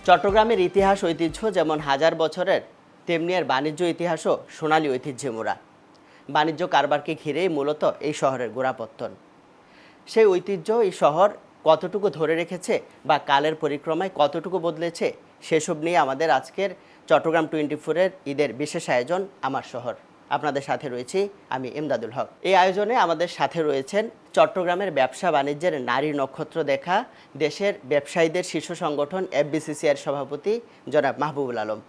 চট্টগ্রামের ইতিহাস ঐতিহ্য যেমন হাজার বছরের, তেমনি এর বাণিজ্য ইতিহাসও সোনালী ঐতিহ্যে মোড়া। বাণিজ্য কারবারকে ঘিরেই মূলত এই শহরের গোড়াপত্তন। সেই ঐতিহ্য এই শহর কতটুকু ধরে রেখেছে বা কালের পরিক্রমায় কতটুকু বদলেছে, সেসব নিয়ে আমাদের আজকের চট্টগ্রাম 24-এর ঈদের বিশেষ আয়োজন আমার শহর। আপনাদের সাথে রয়েছি আমি ইমদাদুল হক। এই আয়োজনে আমাদের সাথে রয়েছেন চট্টগ্রামের ব্যবসা বাণিজ্যের নারী নক্ষত্র দেখা দেশের ব্যবসায়ীদের শীর্ষ সংগঠন FBCCI-এর সভাপতি জনাব মাহবুবুল আলম।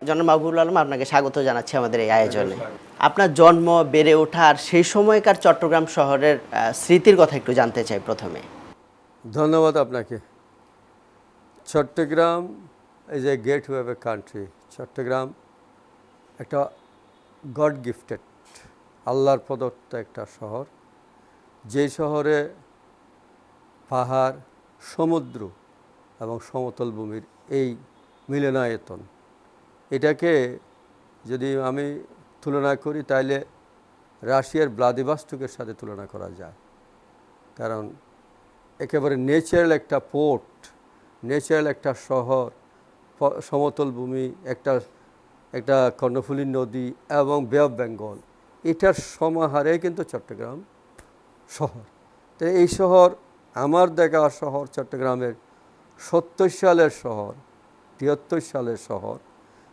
জনাব মাহবুবুল আলম, আপনাকে স্বাগত জানাচ্ছি আমাদের এই আয়োজনে। আপনার জন্ম, বেড়ে ওঠা আর সেই সময়কার চট্টগ্রাম শহরের স্মৃতির কথা একটু জানতে চাই প্রথমে। ধন্যবাদ আপনাকে। Chittagong is a gateway of a country. Chittagong একটা গড গিফটেড, আল্লাহর প্রদত্ত একটা শহর, যে শহরে পাহাড়, সমুদ্র এবং সমতল ভূমির এই মিলনায়তন। এটাকে যদি আমি তুলনা করি তাহলে রাশিয়ার ভ্লাদিভস্টকের সাথে তুলনা করা যায়। কারণ একেবারে ন্যাচারাল একটা পোর্ট, ন্যাচারাল একটা শহর, সমতল ভূমি, একটা কর্ণফুলী নদী এবং বে অফ বেঙ্গল, এটার সমাহারে কিন্তু চট্টগ্রাম শহর। তো এই শহর, আমার দেখা শহর চট্টগ্রামের 70 সালের শহর, 73 সালের শহর,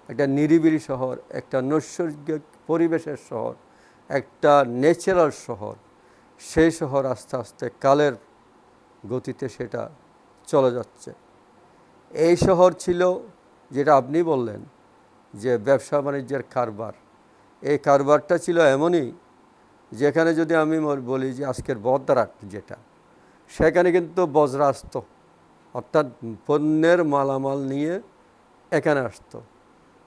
একটা নিরিবিলি শহর, একটা নৈসর্গিক পরিবেশের শহর, একটা ন্যাচারাল শহর। সেই শহর আস্তে আস্তে কালের গতিতে সেটা চলে যাচ্ছে। এই শহর ছিল, যেটা আপনি বললেন যে ব্যবসা বাণিজ্যের কারবার, এই কারবারটা ছিল এমনই, যেখানে যদি আমি বলি যে আজকের বদরাট যেটা, সেখানে কিন্তু বজরা আসতো, অর্থাৎ পণ্যের মালামাল নিয়ে এখানে আসতো।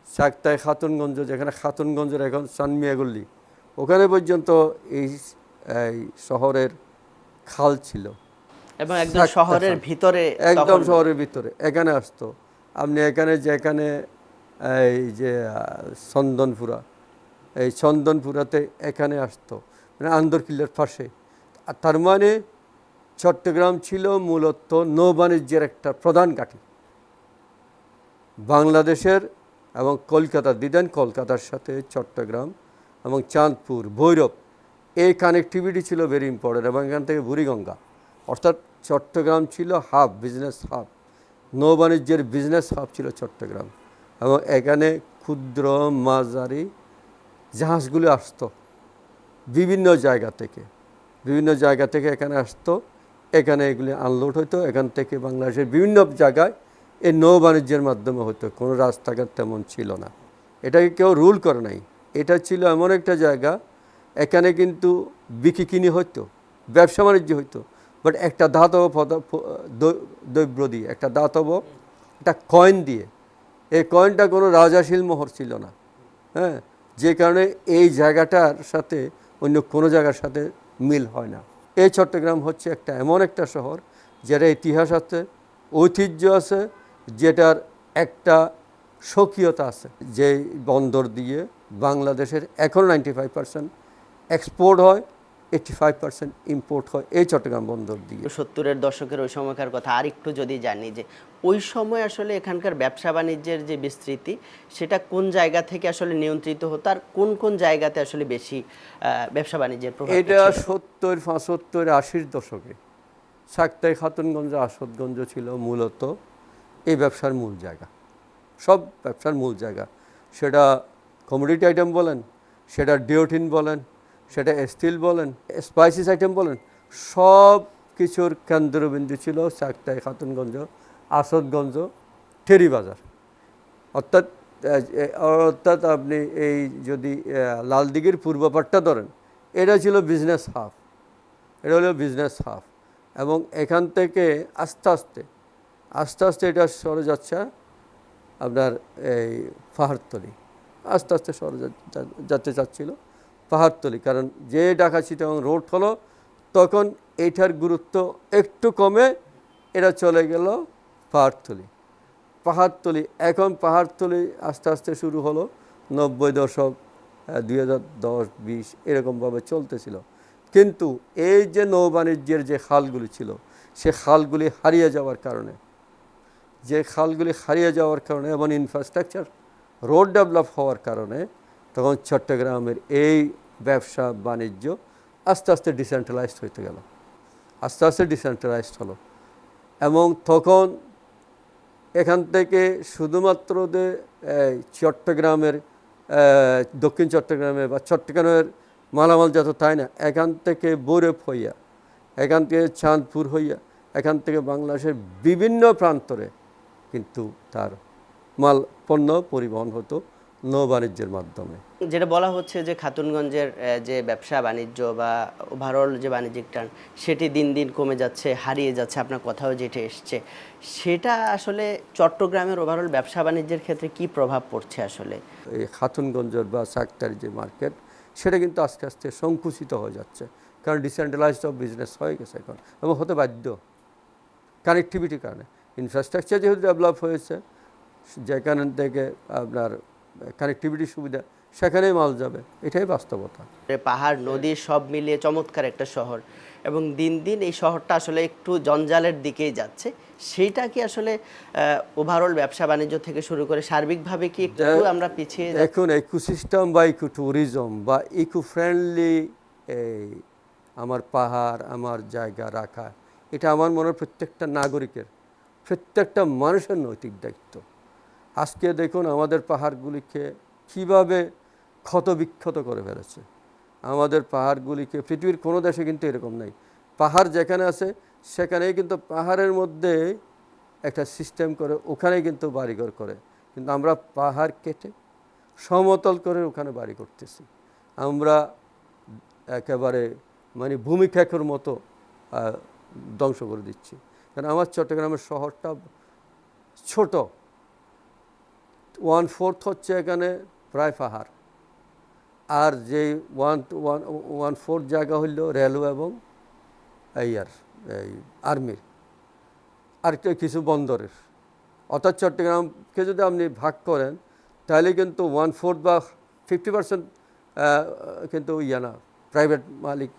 চাকতায় খাতুনগঞ্জ, যেখানে খাতুনগঞ্জের এখন চানমিয়াগল্লি, ওখানে পর্যন্ত এই শহরের খাল ছিল এবং একদম শহরের ভিতরে, একদম শহরের ভিতরে এখানে আসতো। আপনি এখানে যেখানে এই যে চন্দনপুরা, এই চন্দনপুরাতে এখানে আসতো, মানে আন্দরকিল্লার পাশে। তার মানে চট্টগ্রাম ছিল মূলত নৌবাণিজ্যের একটা প্রধান ঘাঁটি। বাংলাদেশের এবং কলকাতা, দিদেন কলকাতার সাথে চট্টগ্রাম এবং চাঁদপুর, ভৈরব, এই কানেক্টিভিটি ছিল ভেরি ইম্পর্টেন্ট। এবং এখান থেকে বুড়িগঙ্গা, অর্থাৎ চট্টগ্রাম ছিল হাব, বিজনেস হাব, নৌবাণিজ্যের বিজনেস হাব ছিল চট্টগ্রাম। এবং এখানে ক্ষুদ্র মাঝারি জাহাজগুলো আসতো বিভিন্ন জায়গা থেকে এখানে আসতো। এখানে এগুলি আনলোড হতো, এখান থেকে বাংলাদেশের বিভিন্ন জায়গায় এই নৌ বাণিজ্যের মাধ্যমে হতো। কোনো রাস্তাঘাট তেমন ছিল না, এটাকে কেউ রুল করে নাই। এটা ছিল এমন একটা জায়গা, এখানে কিন্তু বিক্রি কিনি হতো, ব্যবসা বাণিজ্য হতো, বাট একটা ধাতব দ্রব্য দিয়ে, একটা ধাতব একটা কয়েন দিয়ে। এই কয়েনটা কোনো রাজাশীল মোহর ছিল না, হ্যাঁ, যে কারণে এই জায়গাটার সাথে অন্য কোনো জায়গার সাথে মিল হয় না। এই চট্টগ্রাম হচ্ছে একটা এমন একটা শহর যেটা ইতিহাস আছে, ঐতিহ্য আছে, যেটার একটা স্বকীয়তা আছে। যে বন্দর দিয়ে বাংলাদেশের এখন 95% এক্সপোর্ট হয়, 85% ইম্পোর্ট হয় এই চট্টগ্রাম বন্দর দিয়ে। 70-এর দশকের ওই সময়কার কথা আর একটু যদি জানি, যে ওই সময় আসলে এখানকার ব্যবসা বাণিজ্যের যে বিস্তৃতি, সেটা কোন জায়গা থেকে আসলে নিয়ন্ত্রিত হতো আর কোন কোন জায়গাতে আসলে বেশি ব্যবসা বাণিজ্যের প্রভাব? এটা 70, 75, 80-র দশকে চাকতাই, খাতুনগঞ্জ, আসাদগঞ্জ ছিল মূলত এই ব্যবসার মূল জায়গা, সব ব্যবসার মূল জায়গা। সেটা কমোডিটি আইটেম বলেন, সেটা ডিওটিন বলেন, সেটা স্টিল বলেন, স্পাইসিস আইটেম বলেন, সব কিছুর কেন্দ্রবিন্দু ছিল চাকতাই, খাতুনগঞ্জ, আসাদগঞ্জ, টেরি বাজার। অর্থাৎ আপনি এই যদি লালদিঘির পূর্ব পাটটা ধরেন, এটা ছিল বিজনেস হাব, এটা হলো বিজনেস হাব। এবং এখান থেকে আস্তে আস্তে এটা সরে যাচ্ছে আপনার এই পাহাড়তলি, আস্তে আস্তে সরে যেতে চাচ্ছিল পাহাড়তলি। কারণ যে ঢাকা চিটাগাং রোড হলো, তখন এইটার গুরুত্ব একটু কমে এটা চলে গেল পাহাড়তলি। এখন পাহাড়তলি আস্তে আস্তে শুরু হলো 90 দশক, 2010-20 এরকমভাবে চলতেছিল। কিন্তু এই যে নৌবাণিজ্যের যে খালগুলি ছিল, সে খালগুলি হারিয়ে যাওয়ার কারণে এবং ইনফ্রাস্ট্রাকচার রোড ডেভেলপ হওয়ার কারণে তখন চট্টগ্রামের এই ব্যবসা বাণিজ্য আস্তে আস্তে ডিসেন্ট্রালাইজড হলো। এবং তখন এখান থেকে শুধুমাত্র চট্টগ্রামের দক্ষিণ চট্টগ্রামে বা চট্টগ্রামের মালামাল যত তাই না, এখান থেকে বৈরব হইয়া, এখান থেকে চাঁদপুর হইয়া, এখান থেকে বাংলাদেশের বিভিন্ন প্রান্তরে কিন্তু তার মাল পণ্য পরিবহন হতো নৌবাণিজ্যের মাধ্যমে। যেটা বলা হচ্ছে যে খাতুনগঞ্জের যে ব্যবসা বাণিজ্য বা ওভারঅল যে বাণিজ্যিক টান, সেটি দিন দিন কমে যাচ্ছে, হারিয়ে যাচ্ছে, আপনার কথাও যেটা এসছে, সেটা আসলে চট্টগ্রামের ওভারঅল ব্যবসা বাণিজ্যের ক্ষেত্রে কি প্রভাব পড়ছে আসলে? এই খাতুনগঞ্জের বা সাকতার যে মার্কেট, সেটা কিন্তু আস্তে আস্তে সংকুচিত হয়ে যাচ্ছে, কারণ ডিসেন্ট্রালাইজড অফ বিজনেস হয়ে গেছে এখন, এবং হতে বাধ্য কানেক্টিভিটির কারণে। ইনফ্রাস্ট্রাকচার যেহেতু ডেভেলপ হয়েছে, যেখান থেকে আপনার কানেক্টিভিটির সুবিধা, সেখানেই মাল যাবে, এটাই বাস্তবতা। পাহাড় নদী সব মিলিয়ে চমৎকার একটা শহর, এবং দিন দিন এই শহরটা আসলে একটু জঞ্জালের দিকেই যাচ্ছে। সেইটা কি আসলে ওভারঅল ব্যবসা বাণিজ্য থেকে শুরু করে সার্বিকভাবে কি একটু আমরা পিছিয়ে যাচ্ছি? এখন ইকোসিস্টেম বা ইকো ট্যুরিজম বা ইকো ফ্রেন্ডলি এই আমার পাহাড়, আমার জায়গা রাখা, এটা আমার মনে হয় প্রত্যেকটা নাগরিকের, প্রত্যেকটা মানুষের নৈতিক দায়িত্ব। আজকে দেখুন আমাদের পাহাড়গুলিকে কীভাবে ক্ষতবিক্ষত করে ফেলেছে। আমাদের পাহাড়গুলিকে পৃথিবীর কোনো দেশে কিন্তু এরকম নেই। পাহাড় যেখানে আছে সেখানেই কিন্তু পাহাড়ের মধ্যে একটা সিস্টেম করে ওখানেই কিন্তু বাড়িঘর করে, কিন্তু আমরা পাহাড় কেটে সমতল করে ওখানে বাড়ি করতেছি। আমরা একেবারে মানে ভূমিক্ষেপের মতো ধ্বংস করে দিচ্ছি। কারণ আমার চট্টগ্রামের শহরটা ছোট, 1/4 হচ্ছে এখানে প্রায় পাহাড়, আর যে 1/4 জায়গা হইল রেলওয়ে এবং এই আর্মির, আর কিছু বন্দরের। অর্থাৎ চট্টগ্রামকে যদি আপনি ভাগ করেন, তাহলে কিন্তু 1/4 বা 50% কিন্তু না, প্রাইভেট মালিক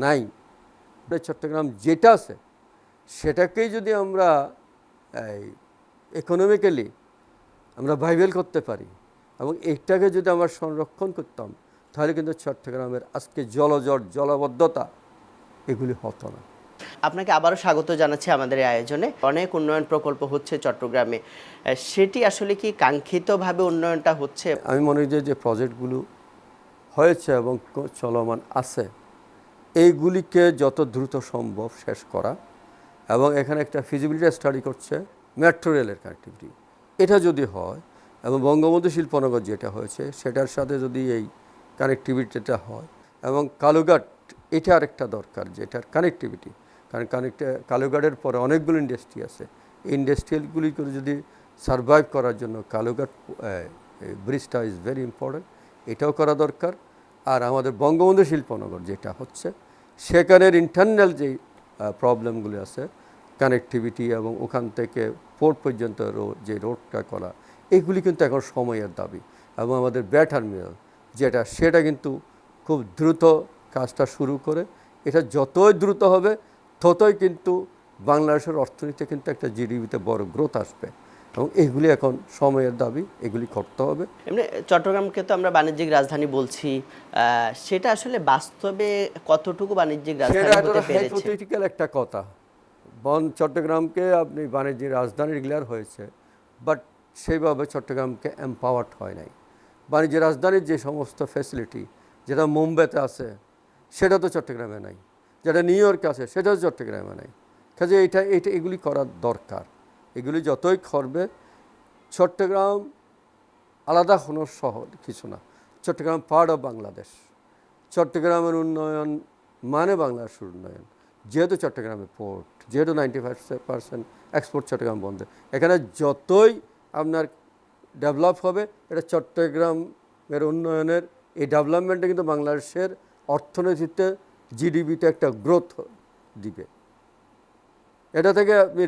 নাই। চট্টগ্রাম যেটা আছে সেটাকেই যদি আমরা ইকোনমিক্যালি আমরা ভাইবেল করতে পারি এবং এটাকে যদি আমরা সংরক্ষণ করতাম, তাহলে কিন্তু চট্টগ্রামের আজকে জলজট, জলাবদ্ধতা এগুলি হতো না। আপনাকে আবারও স্বাগত জানাচ্ছি আমাদের এই আয়োজনে। অনেক উন্নয়ন প্রকল্প হচ্ছে চট্টগ্রামে, সেটি আসলে কি কাঙ্ক্ষিতভাবে উন্নয়নটা হচ্ছে? আমি মনে করি যে প্রজেক্টগুলো হয়েছে এবং চলমান আছে, এইগুলিকে যত দ্রুত সম্ভব শেষ করা, এবং এখানে একটা ফিজিবিলিটি স্টাডি করছে মেট্রো রেলের কানেক্টিভিটি, এটা যদি হয় এবং বঙ্গবন্ধু শিল্পনগর যেটা হয়েছে সেটার সাথে যদি এই কানেক্টিভিটিটা হয়, এবং কালুঘাট এটা আরেকটা দরকার যেটার কানেক্টিভিটি, কারণ কালুঘাটের পরে অনেকগুলো ইন্ডাস্ট্রি আছে, এই ইন্ডাস্ট্রিয়ালগুলি করে যদি সারভাইভ করার জন্য কালুঘাট ব্রিজটা ইজ ভেরি ইম্পর্টেন্ট, এটাও করা দরকার। আর আমাদের বঙ্গবন্ধু শিল্পনগর যেটা হচ্ছে সেখানের ইন্টারনাল যেই প্রবলেমগুলি আছে, কানেক্টিভিটি এবং ওখান থেকে পোর্ট পর্যন্ত যে রোডটা করা, এগুলি কিন্তু এখন সময়ের দাবি। এবং আমাদের টার্মিনাল যেটা, সেটা কিন্তু খুব দ্রুত কাজটা শুরু করে, এটা যতই দ্রুত হবে ততই কিন্তু বাংলাদেশের অর্থনীতিতে কিন্তু একটা জিডিপিতে বড় গ্রোথ আসবে, এবং এইগুলি এখন সময়ের দাবি, এগুলি করতে হবে। এমনি চট্টগ্রামকে তো আমরা বাণিজ্যিক রাজধানী বলছি, সেটা আসলে বাস্তবে কতটুকু বাণিজ্যিক রাজধানী হতে পেরেছে? হাইপোথেটিক্যাল একটা কথা, চট্টগ্রামকে আপনি বাণিজ্যিক রাজধানী ডিক্লেয়ার হয়েছে, বাট সেইভাবে চট্টগ্রামকে এম্পাওয়ার্ড হয় নাই। বাণিজ্য রাজধানীর যে সমস্ত ফ্যাসিলিটি যেটা মুম্বাইতে আছে সেটা তো চট্টগ্রামে নাই, যেটা নিউ ইয়র্কে আছে সেটাও চট্টগ্রামে নাই। কাজে এগুলি করার দরকার। এগুলি যতই করবে, চট্টগ্রাম আলাদা কোনো শহর কিছু না, চট্টগ্রাম পার্ট অফ বাংলাদেশ। চট্টগ্রামের উন্নয়ন মানে বাংলাদেশের উন্নয়ন। যেহেতু চট্টগ্রামে পোর্ট, যেহেতু 95% এক্সপোর্ট চট্টগ্রাম বন্ধ, এখানে যতই আপনার ডেভেলপ হবে, এটা চট্টগ্রামের উন্নয়নের এই ডেভেলপমেন্টে কিন্তু বাংলাদেশের অর্থনীতিতে জিডিপিতে একটা গ্রোথ দিবে, এটা থেকে আপনি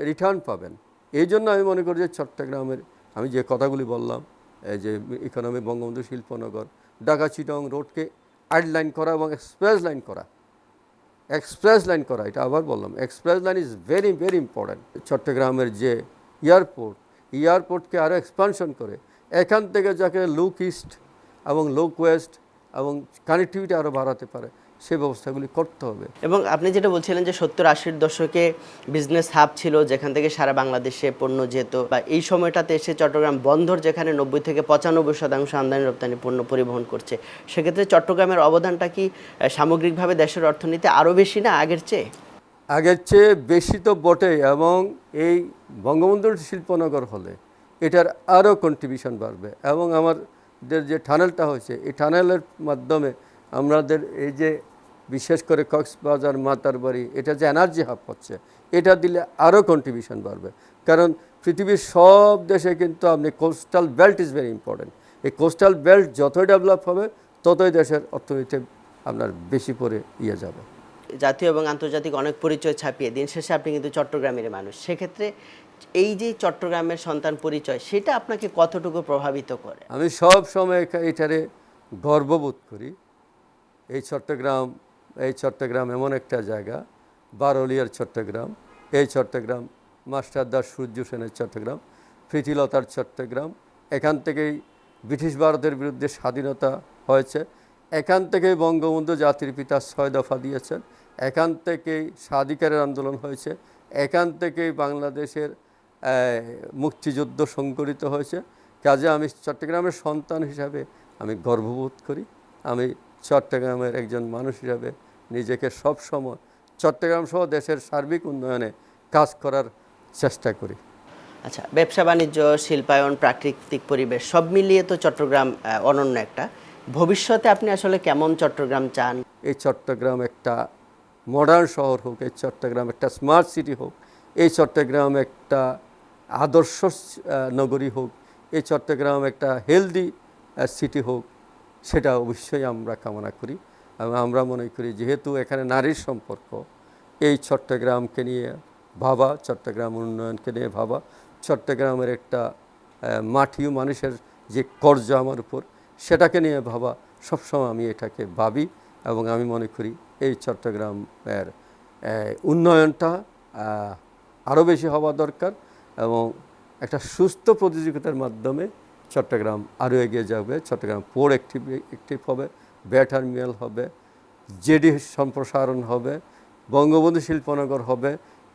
রিটার্ন পাবেন। এই জন্য আমি মনে করি যে চট্টগ্রামের, আমি যে কথাগুলি বললাম, এই যে ইকোনমি, বঙ্গবন্ধু শিল্পনগর, ঢাকা চিটাগং রোডকে 8 লাইন করা এবং এক্সপ্রেস লাইন করা, এক্সপ্রেস লাইন করা, এটা আবার বললাম, express line is very very important. চট্টগ্রামের যে এয়ারপোর্টকে আরও এক্সপানশন করে এখান থেকে যাকে লুক ইস্ট এবং লুক ওয়েস্ট এবং কানেক্টিভিটি আরও বাড়াতে পারে, সেই ব্যবস্থাগুলি করতে হবে। এবং আপনি যেটা বলছিলেন যে 70-80-র দশকে বিজনেস হাব ছিল, যেখান থেকে সারা বাংলাদেশে পণ্য যেত, বা এই সময়টাতে এসে চট্টগ্রাম বন্দর যেখানে 90-95% আমদানি রপ্তানি পণ্য পরিবহন করছে, সেক্ষেত্রে চট্টগ্রামের অবদানটা কি সামগ্রিকভাবে দেশের অর্থনীতি আরও বেশি না আগের চেয়ে? আগের চেয়ে বেশি তো বটেই, এবং এই বঙ্গবন্ধু শিল্পনগর হলে এটার আরও কন্ট্রিবিউশন বাড়বে। এবং আমাদের যে টানেলটা হয়েছে, এই টানেলের মাধ্যমে আমাদের এই যে বিশেষ করে কক্সবাজার, মাতারবাড়ি, এটা যে এনার্জি হাব হচ্ছে, এটা দিলে আরও কন্ট্রিবিউশন বাড়বে। কারণ পৃথিবীর সব দেশে কিন্তু আপনি coastal belt is very important. এই কোস্টাল বেল্ট যতই ডেভেলপ হবে ততই দেশের অর্থনীতি আপনার বেশি করে যাবে। জাতীয় এবং আন্তর্জাতিক অনেক পরিচয় ছাপিয়ে দিন শেষে আপনি কিন্তু চট্টগ্রামের মানুষ। সেক্ষেত্রে এই যে চট্টগ্রামের সন্তান পরিচয়, সেটা আপনাকে কতটুকু প্রভাবিত করে? আমি সব সময় এটারে গর্ববোধ করি। এই চট্টগ্রাম এমন একটা জায়গা, বারলিয়ার চট্টগ্রাম, এই চট্টগ্রাম মাস্টার দাস সূর্য সেনের চট্টগ্রাম, প্রীতিলতার চট্টগ্রাম, এখান থেকেই ব্রিটিশ ভারতের বিরুদ্ধে স্বাধীনতা হয়েছে, এখান থেকেই বঙ্গবন্ধু জাতির পিতা 6 দফা দিয়েছেন, এখান থেকেই স্বাধিকারের আন্দোলন হয়েছে, এখান থেকেই বাংলাদেশের মুক্তিযুদ্ধ সংগঠিত হয়েছে। কাজে আমি চট্টগ্রামের সন্তান হিসাবে আমি গর্ববোধ করি। আমি চট্টগ্রামের একজন মানুষ হিসাবে নিজেকে সবসময় চট্টগ্রাম সহ দেশের সার্বিক উন্নয়নে কাজ করার চেষ্টা করি। আচ্ছা, ব্যবসা বাণিজ্য, শিল্পায়ন, প্রাকৃতিক পরিবেশ সব মিলিয়ে তো চট্টগ্রাম অনন্য একটা। ভবিষ্যতে আপনি আসলে কেমন চট্টগ্রাম চান? এই চট্টগ্রাম একটা মডার্ন শহর হোক, এই চট্টগ্রাম একটা স্মার্ট সিটি হোক, এই চট্টগ্রাম একটা আদর্শ নগরী হোক, এই চট্টগ্রাম একটা হেলদি সিটি হোক, সেটা অবশ্যই আমরা কামনা করি। এবং আমরা মনে করি যেহেতু এখানে নারীর সম্পর্ক, এই চট্টগ্রামকে নিয়ে ভাবা, চট্টগ্রাম উন্নয়নকে নিয়ে ভাবা, চট্টগ্রামের একটা মাটিও মানুষের যে কর্জ আমার উপর, সেটাকে নিয়ে ভাবা, সবসময় আমি এটাকে ভাবি। এবং আমি মনে করি এই চট্টগ্রামের উন্নয়নটা আরও বেশি হওয়া দরকার, এবং একটা সুস্থ প্রতিযোগিতার মাধ্যমে চট্টগ্রাম আরও এগিয়ে যাবে। চট্টগ্রাম পোর্ট অ্যাক্টিভ হবে, বে টার্মিনাল হবে, জেডি সম্প্রসারণ হবে, বঙ্গবন্ধু শিল্পনগর হবে,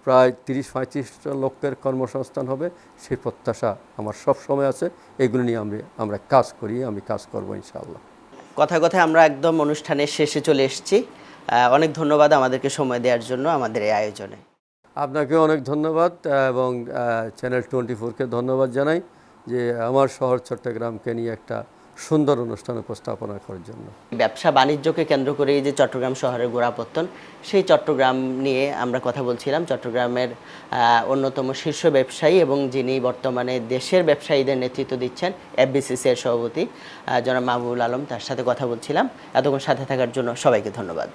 প্রায় 30-35 লোকের কর্মসংস্থান হবে, সেই প্রত্যাশা আমার সব সময় আছে। এগুলো নিয়ে আমরা কাজ করি, আমি কাজ করব ইনশাআল্লাহ। কথায় কথায় আমরা একদম অনুষ্ঠানের শেষে চলে এসেছি। অনেক ধন্যবাদ আমাদেরকে সময় দেওয়ার জন্য আমাদের এই আয়োজনে। আপনাকে অনেক ধন্যবাদ, এবং চ্যানেল 24-কে ধন্যবাদ জানাই যে আমার শহর চট্টগ্রামকে নিয়ে একটা সুন্দর অনুষ্ঠান উপস্থাপনা করার জন্য। ব্যবসা বাণিজ্যকে কেন্দ্র করে এই যে চট্টগ্রাম শহরের গোড়াপত্তন, সেই চট্টগ্রাম নিয়ে আমরা কথা বলছিলাম। চট্টগ্রামের অন্যতম শীর্ষ ব্যবসায়ী এবং যিনি বর্তমানে দেশের ব্যবসায়ীদের নেতৃত্ব দিচ্ছেন, এফবিসিসি এর সভাপতি জনাব মাহবুবুল আলম, তার সাথে কথা বলছিলাম। এতক্ষণ সাথে থাকার জন্য সবাইকে ধন্যবাদ।